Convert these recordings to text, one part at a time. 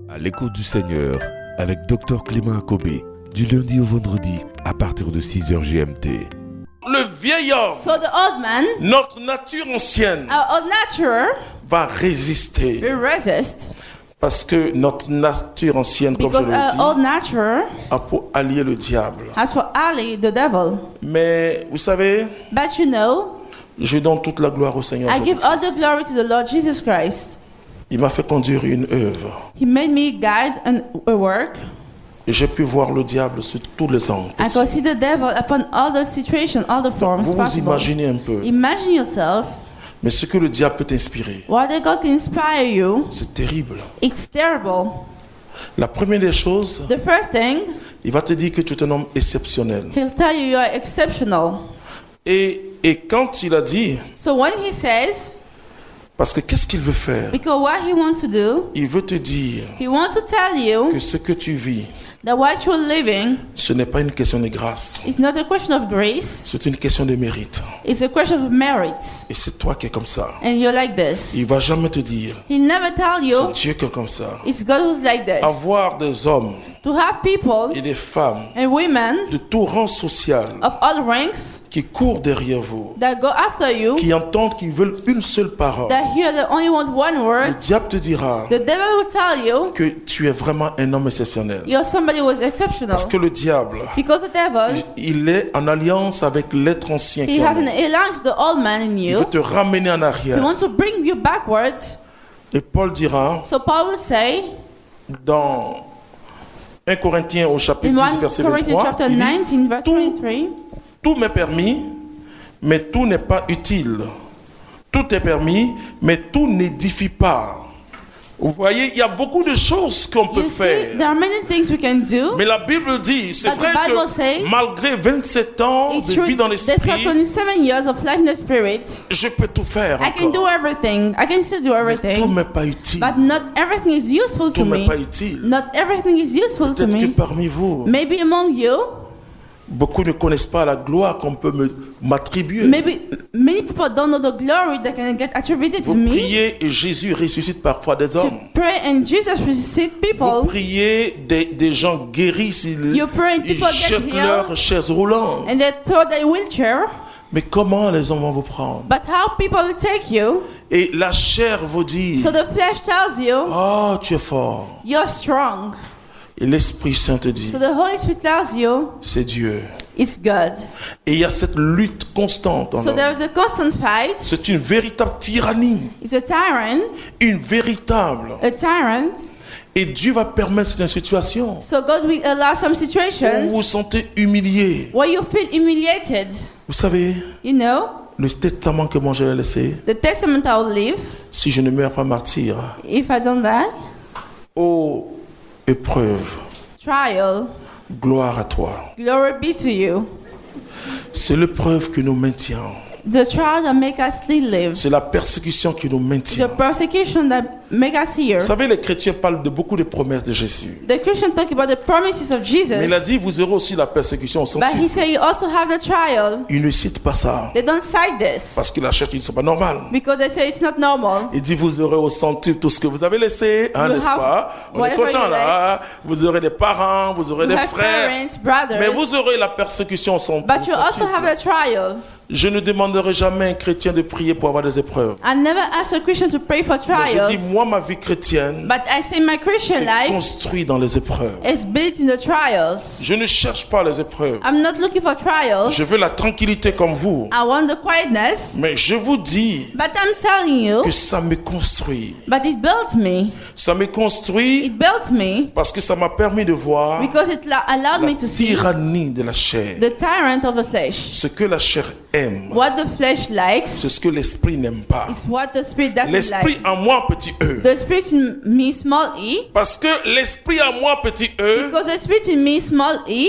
À l'écoute du Seigneur, avec Dr Clément Akobé, du lundi au vendredi, à partir de 6h GMT. Le vieil homme, So the old man, notre nature ancienne, our old nature, va résister. will resist Parce que notre nature ancienne, comme je because our old l'ai dit, nature a pour allier le diable. has for ally the devil. Mais vous savez, But you know, je donne toute la gloire au Seigneur. I give all the Jésus-Christ. glory to the Lord Jesus Christ. Il m'a fait conduire une œuvre. He made me guide a work. Et j'ai pu voir le diable sous tous les angles. I could see the devil upon all the situations, all the forms Vous vous possible. imaginez un peu. Imagine yourself. Mais ce que le diable peut t'inspirer, What God can inspire you, c'est terrible. it's terrible. La première des choses, The first thing, il va te dire que tu es un homme exceptionnel. he'll tell you you are exceptional. Et quand il a dit, So when he says, parce que qu'est-ce qu'il veut faire? because what he wants to do, Il veut te dire he wants to tell you que ce que tu vis, that what you're living ce n'est pas une question de grâce. is not a question of grace, C'est une question de mérite. it's a question of merit. Et c'est toi qui es comme ça. And you're like this. Il va jamais te dire, He never tell c'est you Dieu qui est comme ça. it's God who's like this. Avoir des hommes To have people et des femmes and women de tout rang social of all ranks qui courent derrière vous, that go after you, qui entendent qu'ils veulent une seule parole. that hear they only want one Le word, diable te dira the devil will tell you que tu es vraiment un homme exceptionnel. you're somebody who is exceptional. Parce que le diable, Because the devil, il est en alliance avec l'être ancien he qui est en has an nous. alliance to the old man in Il you. veut te ramener en He arrière. wants to bring you backwards. Et Paul dira So Paul will say dans 1 Corinthiens au chapitre in 10 1 verset Corinthians 23, chapter il dit, 19 verse tout, 23, tout m'est permis, mais tout n'est pas utile. Tout est permis, mais tout n'édifie pas. Vous voyez, il y a beaucoup de choses qu'on peut you see, faire. there are many things we can do. Mais la Bible dit, c'est But the vrai Bible que says, malgré 27 ans It's de true, vie dans despite l'esprit, 27 years of life in the spirit, je peux tout faire I can do encore. everything. I can still do Tout everything. m'est pas utile. But not everything is useful Tout to m'est me. pas utile. Not everything is useful to Peut-être que me. parmi vous, Maybe among you, beaucoup ne connaissent pas la gloire qu'on peut m'attribuer. maybe many people don't know the glory that can get attributed to Vous me. priez et Jésus ressuscite parfois des To hommes. pray and Jesus resuscite Vous people. des gens guéris, You pray and ils people get jettent leurs healed chaises roulantes. and they throw their wheelchair. Mais comment les hommes vont vous prendre? But how people will take you? Et la chair vous dit, So the flesh tells you oh, tu es fort. you're strong. Et l'Esprit Saint te dit, So the Holy Spirit tells you c'est Dieu. it's God. Et il y a cette lutte constante en So there homme. is a constant fight. C'est une véritable tyrannie. It's a tyrant. Une véritable. A tyrant. Et Dieu va permettre cette situation So God will allow some où vous situations vous sentez humilié. where you feel humiliated. Vous savez, You know, le testament que moi j'ai laissé, the testament I will leave si je ne meurs pas martyr, if I don't die. ô épreuve, Trial. gloire à toi. Glory be to you. C'est l'épreuve qui nous maintient. The trial that make us still live. C'est la persécution qui nous The maintient. persecution that make us here. Vous savez, les chrétiens parlent de beaucoup de promesses de Jésus. The Christian talk about the promises of Jesus. Mais il a dit, vous aurez aussi la persécution au But he sentier. said you also have the trial. Il ne cite pas ça. They don't cite this Parce que la chair, ils ne sont pas normales. because they say it's not normal. Il dit, vous aurez au sentier tout ce que vous avez laissé, hein, You n'est-ce have pas? On est whatever content you là. Vous aurez des parents, vous aurez You des have frères. parents, brothers, Mais vous aurez la persécution au sentier. but you also have the trial. Je ne demanderai jamais à un chrétien de prier pour avoir des épreuves. I never ask a Christian to pray for Mais je trials. dis, moi, ma vie chrétienne, But I say my Christian c'est life construit dans les épreuves. is built in the trials. Je ne cherche pas les épreuves. I'm not looking for trials. Je veux la tranquillité comme vous. I want the quietness. Mais je vous dis But I'm telling you, que ça me construit. but it built me. Ça me construit It built me parce que ça m'a permis de voir because it allowed la me to see tyrannie de la chair. the tyrant of the flesh. Ce que la chair aime, What the flesh likes c'est ce que l'esprit n'aime pas. is what the spirit doesn't L'esprit like. en moi, petit e. The spirit in me, small e, Parce que l'esprit en moi, petit e, because the spirit in me, small e,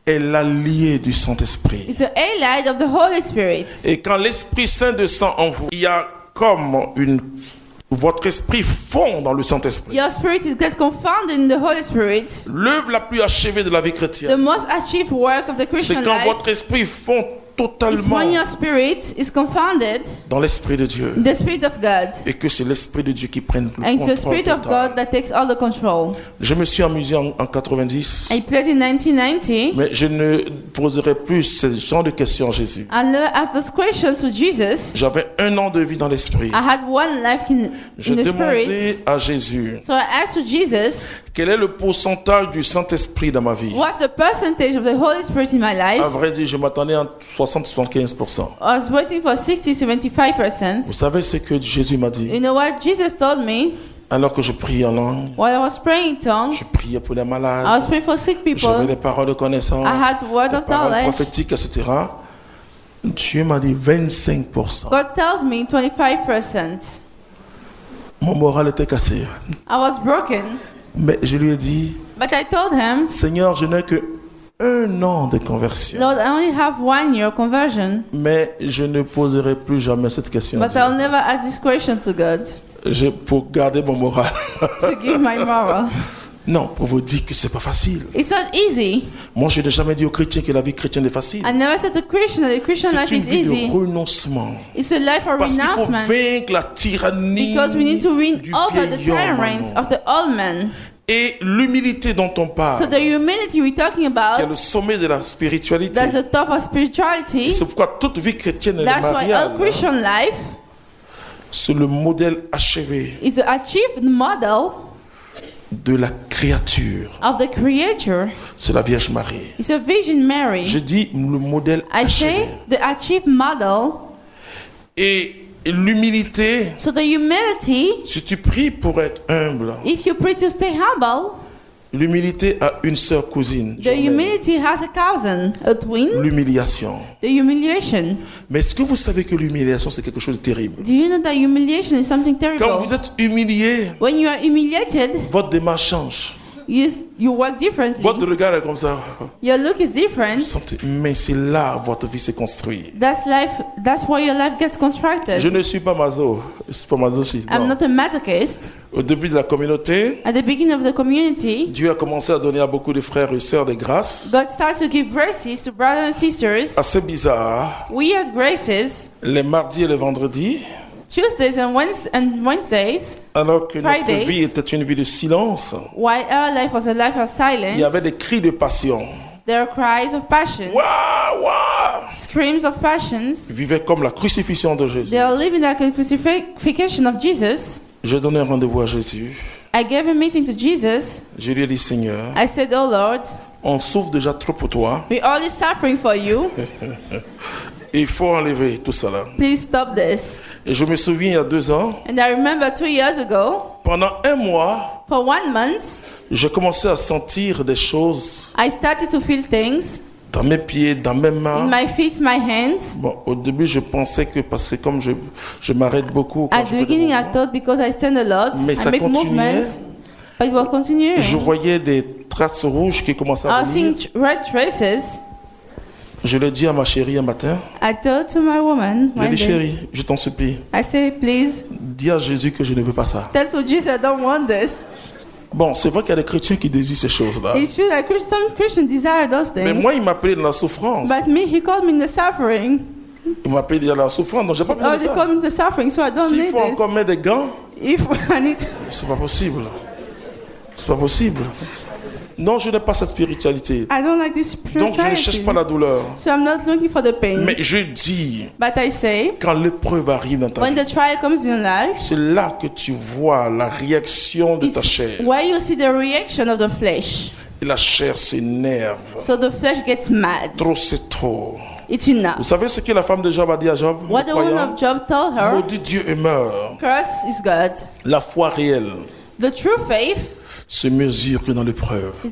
est l'allié du Saint-Esprit. is the allied of the Holy Spirit. Et quand l'Esprit Saint descend en vous, il y a comme votre esprit fond dans le Saint-Esprit. Your spirit is get confounded in the Holy Spirit. L'œuvre la plus achevée de la vie The chrétienne, most achieved work of the c'est Christian quand life votre esprit fond It's totalement when your spirit is confounded dans l'Esprit de Dieu. in the Spirit of God. Et que c'est l'Esprit de Dieu qui prenne le And it's the contrôle Spirit of total. God that takes all the control. Je me suis amusé en 90, I played in 1990. mais je ne poserai plus ce genre de questions à Jésus. I never asked those questions to Jesus. J'avais 1 an de vie dans l'Esprit. I had one life Je in the demandais Spirit. à Jésus, So I asked to Jesus, quel est le pourcentage du Saint-Esprit dans ma vie? what's the percentage of the Holy Spirit in my life? À vrai dire, je m'attendais à 60-75%. I was waiting for 60-75%. Vous savez ce que Jésus m'a dit? You know what Jesus told me? Alors que je priais en langue, While I was praying in tongues, je priais pour les I malades, was praying for sick j'avais people. des paroles de connaissance, I had word des of paroles knowledge. prophétiques, etc. Dieu m'a dit 25%. God tells me 25%. Mon moral était cassé. I was broken, Mais je lui ai dit, but I told him, Seigneur, je n'ai que 1 an de conversion. Lord, I only have 1 year conversion, Mais je ne poserai plus jamais cette question à but Dieu. I'll never ask this question to God Pour garder mon moral. to give my moral. Non, pour vous dire que c'est pas facile. It's not easy. Moi, je n'ai jamais dit aux chrétiens que la vie chrétienne est facile. I never said to Christian that the Christian C'est life une is vie easy. de renoncement. It's a life of Parce qu'il faut renouncement. vaincre la tyrannie Because we need to win du over the vieil homme. tyrants of the old man. Et l'humilité dont on So parle, the humility we're talking qui est le about, sommet de la spiritualité. that's the top of Et spirituality. c'est pourquoi toute vie chrétienne est That's why all mariale. Christian life C'est le modèle achevé is the achieved model de la créature. of the Creator. C'est la Vierge Marie. It's a Virgin Mary. Je dis le modèle I achevé. say the achieved model. Et l'humilité, So the humility, si tu pries pour être humble, if you pray to stay humble, l'humilité a une sœur cousine. the humility has a cousin, a twin, L'humiliation. the humiliation. Mais est-ce que vous savez que l'humiliation, c'est quelque chose de terrible? Do you know that humiliation is something Quand terrible? vous êtes humilié, When you are humiliated, votre démarche change. you work differently. Votre regard est comme ça. Your look is different. Mais c'est là où votre vie s'est construite. That's life. That's why your life gets constructed. Je ne suis pas maso. Je suis pas masochiste. I'm non. not a masochist. Au début de la communauté, At the beginning of the community, Dieu a commencé à donner à beaucoup de frères et sœurs des grâces. God starts to give graces to brothers and sisters. Assez bizarre. Weird graces. Les mardis et les vendredis, Tuesdays and Wednesdays, alors que notre Fridays. vie était une vie de silence, while our life was a life of il y avait silence, des cris de passion. there are cries of passion, Waouh, waouh! screams of passions. Ils vivaient comme la crucifixion de Jésus. They are living like a crucifixion of Jesus. J'ai donné un rendez-vous à Jésus. I gave a meeting to Jesus. Je lui ai dit, Seigneur, I said, "Oh Lord, on souffre déjà trop pour toi. we're all suffering for you. Il faut enlever tout cela. Please stop this." Et je me souviens, il y a 2 ans, And I remember 2 years ago, pendant 1 mois, for 1 month, j'ai commencé à sentir des choses I started to feel things dans mes pieds, dans mes in mains. my feet, my hands. Bon, au début, je pensais que parce que comme je m'arrête beaucoup, quand At je the fais des beginning, I mouvements, thought because I stand a lot, Mais I ça make continuait. movements, but it will continue. je voyais des traces rouges qui commençaient I à was seeing venir. red traces. Je l'ai dit à ma chérie un matin. I told to my woman Je lui ai one dit, day, chérie, je t'en supplie, I say, please dis à Jésus que je ne veux pas ça. tell to Jesus I don't want this. Bon, c'est vrai qu'il y a des chrétiens qui désirent ces choses-là. It's true that some Christians desire those Mais things. moi, il m'a appelé dans la souffrance. But me, he called me in the suffering. Il m'a appelé dans la souffrance, donc j'ai pas Oh, besoin de they ça. called me in the suffering, so I don't S'il need faut encore this. mettre des gants, If I need to, c'est pas possible. C'est pas possible. Non, je n'ai pas cette spiritualité. I don't like this Donc, je ne cherche spirituality. pas la douleur. So I'm not looking for the pain. Mais je dis, But I say, quand l'épreuve arrive dans ta when vie, the trial comes in life, c'est là que tu vois la réaction de ta it's chair. where you see the reaction of the flesh. Et la chair s'énerve. So the flesh gets mad. Trop, c'est trop. It's enough. Vous savez ce que la femme de Job a dit à Job? le What the woman croyant? of Job told her, Maudit Dieu et meurt. curse is God. La foi réelle The true faith se mesure que dans l'épreuve. is